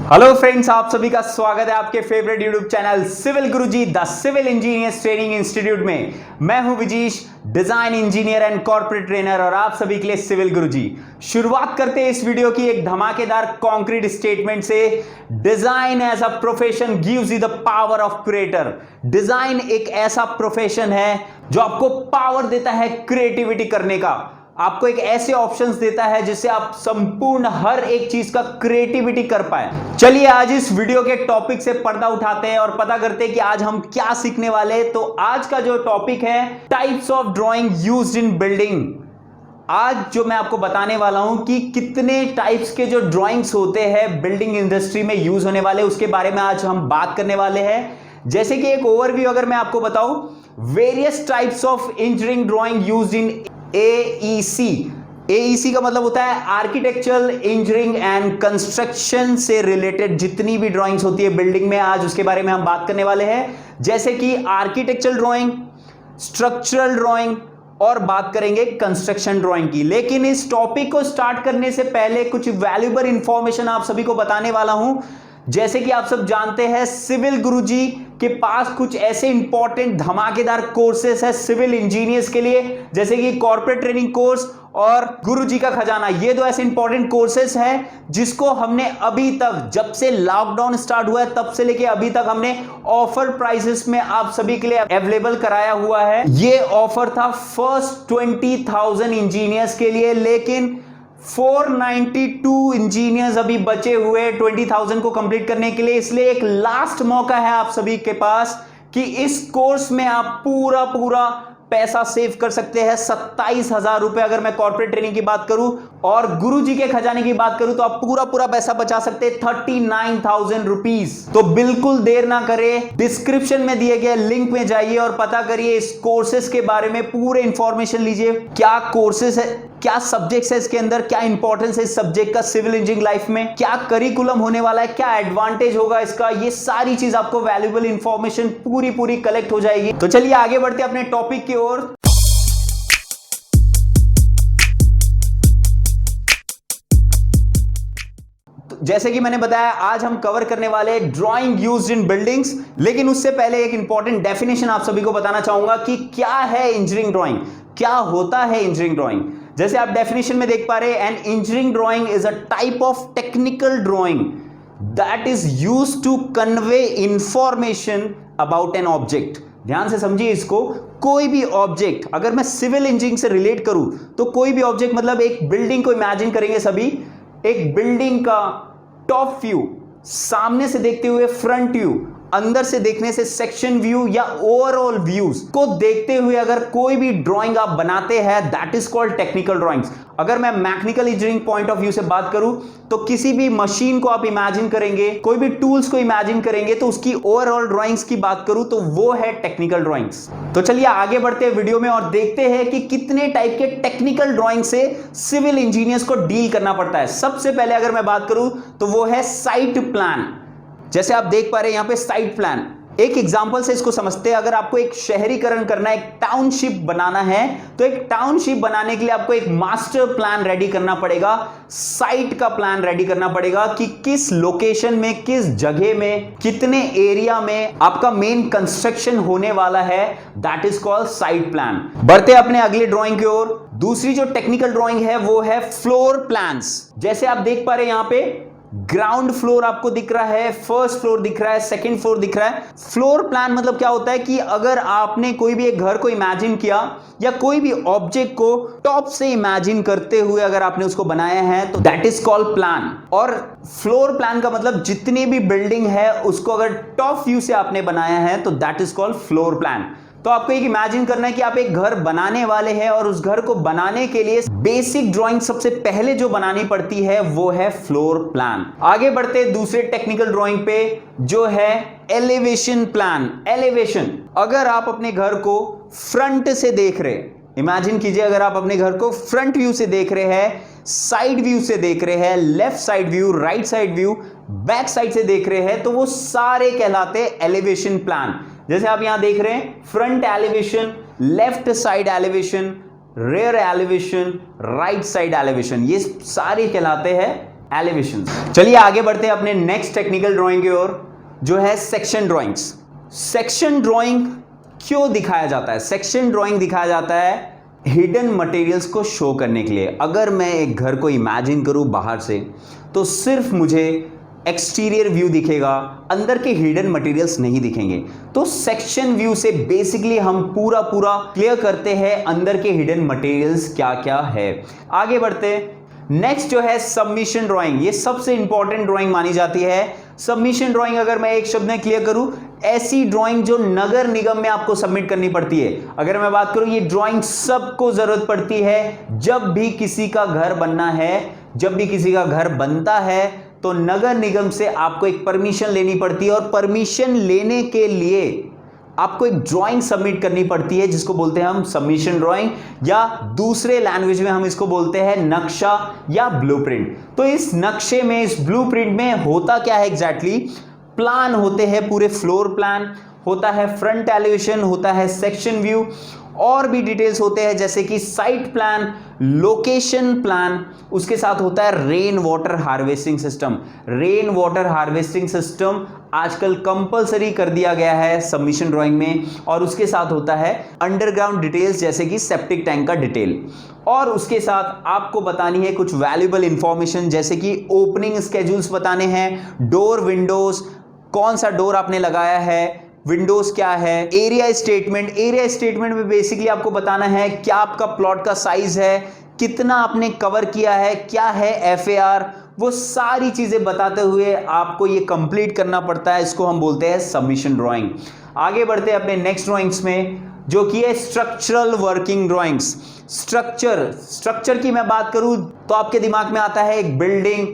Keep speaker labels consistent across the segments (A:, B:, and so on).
A: Hello friends, आप सभी का स्वागत है आपके favourite YouTube channel civil Guruji the civil engineers training institute में। मैं हूं Vijeesh, design engineer and corporate trainer, और आप सभी के लिए सिविल गुरुजी। शुरुआत करते हैं इस वीडियो की एक धमाकेदार कॉन्क्रीट स्टेटमेंट से। Design as a profession gives you the power of creator. Design एक ऐसा प्रोफेशन है जो आपको पावर देता है क्रिएटिविटी करने का, आपको एक ऐसे ऑप्शंस देता है जिससे आप संपूर्ण हर एक चीज का क्रिएटिविटी कर पाए। चलिए आज इस वीडियो के टॉपिक से पर्दा उठाते हैं और पता करते हैं कि आज हम क्या सीखने वाले हैं। तो आज का जो टॉपिक है types of drawing used in building. आज जो मैं आपको बताने वाला हूं कि कितने टाइप्स के जो ड्राइंग्स होते हैं बिल्डिंग इंडस्ट्री में यूज होने वाले, उसके बारे में आज हम बात करने वाले हैं। जैसे कि एक ओवरव्यू अगर मैं आपको बताऊं, various types of engineering drawing used in AEC। AEC का मतलब होता है आर्किटेक्चरल इंजीनियरिंग एंड कंस्ट्रक्शन से रिलेटेड जितनी भी ड्राइंग्स होती है बिल्डिंग में, आज उसके बारे में हम बात करने वाले हैं। जैसे कि आर्किटेक्चरल ड्राइंग, स्ट्रक्चरल ड्राइंग और बात करेंगे कंस्ट्रक्शन ड्राइंग की। लेकिन इस टॉपिक को स्टार्ट करने से पहले कुछ वैल्यूएबल इंफॉर्मेशन आप सभी को बताने वाला हूं। जैसे कि आप सब जानते हैं, सिविल गुरुजी के पास कुछ ऐसे इंपॉर्टेंट धमाकेदार कोर्सेस है सिविल इंजीनियर्स के लिए, जैसे कि कॉर्पोरेट ट्रेनिंग कोर्स और गुरुजी का खजाना। ये दो ऐसे इंपॉर्टेंट कोर्सेस हैं जिसको हमने अभी तक, जब से लॉकडाउन स्टार्ट हुआ है तब से लेके अभी तक, हमने ऑफर प्राइसेस में आप सभी के लिए अवेलेबल कराया हुआ है। ये ऑफर था फर्स्ट 20,000 इंजीनियर्स के लिए, लेकिन 492 इंजीनियर्स अभी बचे हुए 20,000 को कंप्लीट करने के लिए। इसलिए एक लास्ट मौका है आप सभी के पास कि इस कोर्स में आप पूरा पैसा सेव कर सकते हैं। 27,000 रुपए अगर मैं कॉर्पोरेट ट्रेनिंग की बात करूं और गुरुजी के खजाने की बात करूं तो आप पूरा पैसा बचा सकते हैं, 39,000 रुपीज। तो बिल्कुल देर ना करें, डिस्क्रिप्शन में दिए गए लिंक में जाइए और पता करिए इस कोर्सेस के बारे में, पूरे इंफॉर्मेशन लीजिए। क्या कोर्सेस है, क्या सब्जेक्ट्स है इसके अंदर, क्या इंपॉर्टेंस है इस सब्जेक्ट का सिविल इंजीनियरिंग लाइफ में, क्या करिकुलम होने वाला है, क्या एडवांटेज होगा इसका, ये सारी चीज आपको वैल्यूएबल इंफॉर्मेशन पूरी कलेक्ट हो जाएगी। तो चलिए आगे बढ़ते हैं अपने टॉपिक की ओर। जैसे कि मैंने बताया, आज हम कवर करने वाले ड्राइंग यूज्ड इन बिल्डिंग्स। लेकिन उससे पहले एक इंपॉर्टेंट डेफिनेशन आप सभी को बताना चाहूंगा कि क्या है इंजीनियरिंग ड्राइंग, क्या होता है इंजीनियरिंग ड्राइंग। जैसे आप डेफिनेशन में देख पा रहे हैं, an engineering drawing is a type of technical drawing that is used to convey information about an object. ध्यान से समझिए इसको। कोई भी ऑब्जेक्ट, अगर मैं सिविल इंजीनियरिंग से रिलेट करूं तो कोई भी ऑब्जेक्ट, मतलब एक बिल्डिंग को इमेजिन करेंगे सभी, एक बिल्डिंग का टॉप व्यू, सामने से देखते हुए फ्रंट व्यू, अंदर से देखने से सेक्शन व्यू या ओवरऑल व्यूज को देखते हुए अगर कोई भी ड्राइंग आप बनाते हैं, that is called technical drawings. अगर मैं mechanical engineering point of view से बात करूं तो किसी भी मशीन को आप इमेजिन करेंगे, कोई भी टूल्स को इमेजिन करेंगे, तो उसकी ओवरऑल ड्राइंग्स की बात करूं तो वो है टेक्निकल ड्राइंग्स। तो चलिए आगे बढ़ते हैं वीडियो में और देखते हैं कि कितने टाइप के टेक्निकल ड्राइंग से सिविल इंजीनियर्स को डील करना पड़ता है। सबसे पहले अगर मैं बात करूं तो वो है साइट प्लान। जैसे आप देख पा रहे हैं यहां पे साइट प्लान, एक एग्जांपल से इसको समझते हैं। अगर आपको एक शहरीकरण करना है, एक टाउनशिप बनाना है, तो एक टाउनशिप बनाने के लिए आपको एक मास्टर प्लान रेडी करना पड़ेगा, साइट का प्लान रेडी करना पड़ेगा कि किस लोकेशन में, किस जगह में, कितने एरिया में आपका मेन कंस्ट्रक्शन होने वाला है। That is called site plan. बढ़ते हैं अपने अगले ड्राइंग की ओर। दूसरी जो टेक्निकल ड्राइंग है वो है फ्लोर प्लान्स। जैसे आप देख पा रहे हैं यहां पे ग्राउंड फ्लोर आपको दिख रहा है, फर्स्ट फ्लोर दिख रहा है, सेकंड फ्लोर दिख रहा है। फ्लोर प्लान मतलब क्या होता है कि अगर आपने कोई भी एक घर को इमेजिन किया या कोई भी ऑब्जेक्ट को टॉप से इमेजिन करते हुए अगर आपने उसको बनाया है तो दैट इज कॉल्ड प्लान। और फ्लोर प्लान का मतलब जितनी भी बिल्डिंग है उसको अगर टॉप व्यू से आपने बनाया है तो that is called floor plan. तो आपको एक इमेजिन करना है कि आप एक घर बनाने वाले हैं और उस घर को बनाने के लिए बेसिक ड्राइंग सबसे पहले जो बनानी पड़ती है वो है फ्लोर प्लान। आगे बढ़ते हैं दूसरे टेक्निकल ड्राइंग पे, जो है एलिवेशन प्लान। एलिवेशन, अगर आप अपने घर को फ्रंट से देख रहे हैं, इमेजिन कीजिए अगर आप अपने घर को फ्रंट व्यू से देख रहे हैं, साइड व्यू से देख रहे हैं, left side view, right side view, back side से देख रहे हैं, तो वो सारे कहलाते हैं एलिवेशन प्लान। जैसे आप यहां देख रहे हैं, front elevation, left side elevation, rear elevation, right side elevation, ये सारे कहलाते हैं एलिवेशंस। चलिए आगे बढ़ते हैं अपने नेक्स्ट टेक्निकल ड्राइंग की ओर, जो है सेक्शन ड्राइंग्स। सेक्शन ड्राइंग क्यों दिखाया जाता है? सेक्शन ड्राइंग दिखाया जाता है हिडन मटेरियल्स को शो करने के लिए। अगर मैं एक घर को इमेजिन करूं बाहर से, तो सिर्फ मुझे एक्सटीरियर व्यू दिखेगा, अंदर के हिडन मटेरियल्स नहीं दिखेंगे। तो सेक्शन व्यू से बेसिकली हम पूरा क्लियर करते हैं अंदर के हिडन मटेरियल्स क्या क्या है। आगे बढ़ते नेक्स्ट जो है सबमिशन ड्राइंग। ये सबसे इंपॉर्टेंट ड्राइंग मानी जाती है। सबमिशन ड्राइंग अगर मैं एक शब्द में क्लियर करूं, ऐसी ड्राइंग जो नगर निगम में आपको सबमिट करनी पड़ती है। अगर मैं बात करूं, ये ड्राइंग सबको जरूरत पड़ती है जब भी किसी का घर बनना है। जब भी किसी का घर बनता है तो नगर निगम से आपको एक परमिशन लेनी पड़ती है, और परमिशन लेने के लिए आपको एक ड्राइंग सबमिट करनी पड़ती है, जिसको बोलते हैं हम सबमिशन ड्राइंग, या दूसरे लैंग्वेज में हम इसको बोलते हैं नक्शा या ब्लूप्रिंट। तो इस नक्शे में, इस ब्लूप्रिंट में होता क्या है एग्जैक्टली? प्लान होते हैं, पूरे फ्लोर प्लान होता है, फ्रंट एलिवेशन होता है, सेक्शन व्यू, और भी डिटेल्स होते हैं जैसे कि साइट प्लान, लोकेशन प्लान, उसके साथ होता है rain water harvesting system. Rain water harvesting system आजकल कंपलसरी कर दिया गया है सबमिशन ड्राइंग में, और उसके साथ होता है अंडरग्राउंड डिटेल्स जैसे कि सेप्टिक टैंक का डिटेल, और उसके साथ आपको बतानी है कुछ वैल्यूएबल इंफॉर्मेशन जैसे कि ओपनिंग स्केड्यूल्स बताने हैं, डोर विंडोज, कौन सा डोर आपने लगाया है, विंडोज क्या है, एरिया स्टेटमेंट। एरिया स्टेटमेंट में बेसिकली आपको बताना है क्या आपका प्लॉट का साइज है, कितना आपने कवर किया है, क्या है FAR, वो सारी चीजें बताते हुए आपको ये कंप्लीट करना पड़ता है। इसको हम बोलते हैं सबमिशन ड्राइंग। आगे बढ़ते हैं अपने नेक्स्ट ड्राइंग्स में, जो कि है स्ट्रक्चरल वर्किंग ड्राइंग्स। स्ट्रक्चर की मैं बात करूं तो आपके दिमाग में आता है एक बिल्डिंग,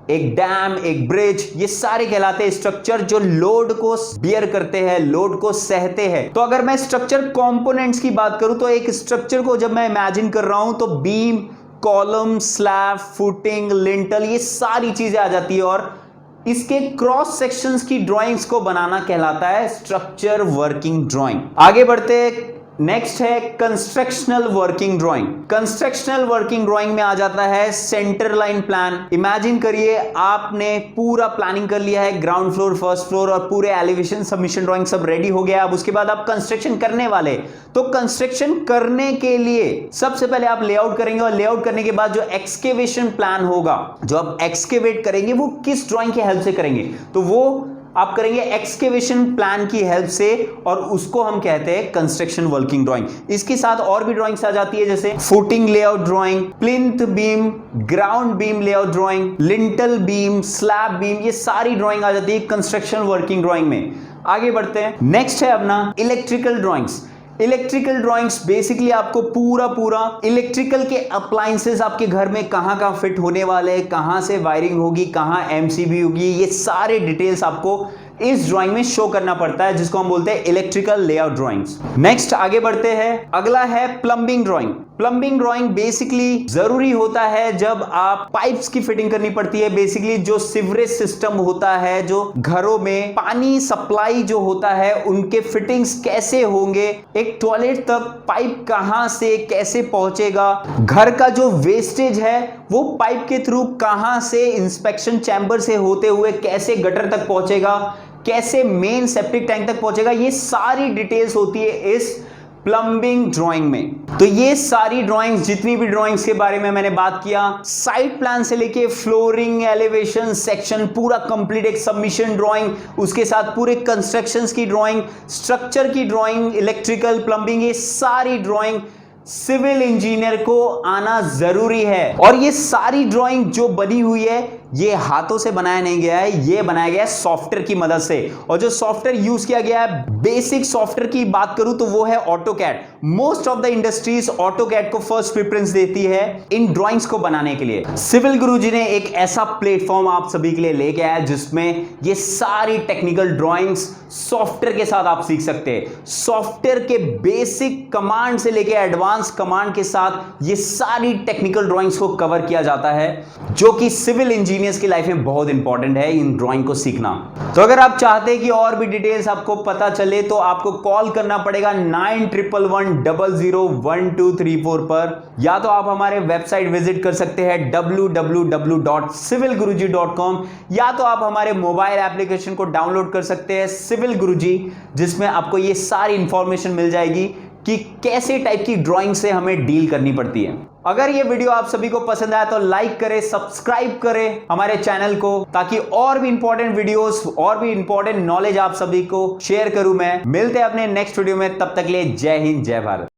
A: एक डैम, एक ब्रिज, ये सारे कहलाते हैं स्ट्रक्चर जो लोड को बियर करते हैं, लोड को सहते हैं। तो अगर मैं स्ट्रक्चर कंपोनेंट्स की बात करूं तो एक स्ट्रक्चर को जब मैं इमेजिन कर रहा हूं तो beam, column, slab, footing, lintel, ये सारी चीजें आ जाती है, और इसके क्रॉस सेक्शंस की ड्राइंग्स को बनाना कहलाता है स्ट्रक्चर वर्किंग ड्राइंग। आगे बढ़ते नेक्स्ट है constructional working drawing. Constructional working drawing में आ जाता है सेंटर लाइन प्लान। इमेजिन करिए आपने पूरा प्लानिंग कर लिया है, ग्राउंड फ्लोर, फर्स्ट फ्लोर, और पूरे एलिवेशन, सबमिशन ड्राइंग सब रेडी हो गया। अब उसके बाद आप कंस्ट्रक्शन करने वाले, तो कंस्ट्रक्शन करने के लिए सबसे पहले आप लेआउट करेंगे, और लेआउट करने के बाद जो एक्सकेवेशन प्लान होगा, जो आप एक्सकेवेट करेंगे, वो किस ड्राइंग की हेल्प से करेंगे? तो वो आप करेंगे एक्सकेवेशन प्लान की हेल्प से, और उसको हम कहते हैं कंस्ट्रक्शन वर्किंग ड्राइंग। इसके साथ और भी ड्राइंग्स आ जाती है जैसे footing layout drawing, plinth beam, ground beam layout drawing, lintel beam, slab beam, ये सारी ड्राइंग आ जाती है कंस्ट्रक्शन वर्किंग ड्राइंग में। आगे बढ़ते हैं, नेक्स्ट है अपना electrical drawings. Electrical drawings basically आपको पूरा इलेक्ट्रिकल के अप्लायंसेस आपके घर में कहां फिट होने वाले हैं, कहां से वायरिंग होगी, कहां MCB होगी, ये सारे डिटेल्स आपको इस ड्राइंग में शो करना पड़ता है, जिसको हम बोलते हैं इलेक्ट्रिकल लेआउट ड्राइंग्स। नेक्स्ट आगे बढ़ते हैं, अगला है plumbing drawing. Plumbing drawing basically जरूरी होता है जब आप पाइप्स की फिटिंग करनी पड़ती है। बेसिकली जो सीवरेज सिस्टम होता है, जो घरों में पानी सप्लाई जो होता है, उनके फिटिंग्स कैसे होंगे, एक टॉयलेट तक पाइप कहां से कैसे पहुंचेगा, घर का जो वेस्टेज है वो पाइप के थ्रू कहां से इंस्पेक्शन चैम्बर से होते हुए कैसे गटर तक पहुंचेगा, कैसे मेन सेप्टिक टैंक तक पहुंचेगा, ये सारी डिटेल्स होती है इस प्लम्बिंग ड्राइंग में। तो ये सारी ड्राइंग्स, जितनी भी ड्राइंग्स के बारे में मैंने बात किया, साइट प्लान से लेके फ्लोरिंग, एलिवेशन, सेक्शन, पूरा कंप्लीट एक सबमिशन ड्राइंग, उसके साथ पूरे कंस्ट्रक्शंस की ड्राइंग, स्ट्रक्चर की ड्राइंग, इलेक्ट्रिकल, प्लम्बिंग, ये सारी ड्राइंग सिविल इंजीनियर को आना जरूरी है। और ये सारी ड्राइंग जो बनी हुई है ये हाथों से बनाया नहीं गया है, ये बनाया गया है सॉफ्टवेयर की मदद से। और जो सॉफ्टवेयर यूज किया गया है, बेसिक सॉफ्टवेयर की बात करूं तो वो है AutoCAD. Most of the industries AutoCAD को फर्स्ट प्रेफरेंस देती है इन ड्राइंग्स को बनाने के लिए। सिविल गुरुजी ने एक ऐसा प्लेटफॉर्म आप सभी के लिए लेके आया जिसमें ये सारी टेक्निकल ड्राइंग्स सॉफ्टवेयर के साथ आप सीख सकते हैं। सॉफ्टवेयर के बेसिक कमांड से लेके एडवांस कमांड के साथ ये सारी टेक्निकल ड्राइंग्स को कवर किया जाता है, जो कि सिविल इंजीनियर जीनियस की लाइफ में बहुत इंपॉर्टेंट है इन ड्राइंग को सीखना। तो अगर आप चाहते हैं कि और भी डिटेल्स आपको पता चले तो आपको कॉल करना पड़ेगा 9111001234 पर, या तो आप हमारे वेबसाइट विजिट कर सकते हैं www.civilguruji.com, या तो आप हमारे मोबाइल एप्लीकेशन को डाउनलोड कर सकते हैं सिविल गुरुजी, जिसमें आपको ये सारी इंफॉर्मेशन मिल जाएगी कि कैसे टाइप की ड्राइंग से हमें डील करनी पड़ती है। अगर ये वीडियो आप सभी को पसंद आया तो लाइक करें, सब्सक्राइब करें हमारे चैनल को, ताकि और भी इंपॉर्टेंट वीडियोस और भी इंपॉर्टेंट नॉलेज आप सभी को शेयर करूं मैं। मिलते हैं अपने नेक्स्ट वीडियो में, तब तक के लिए जय हिंद, जय भारत।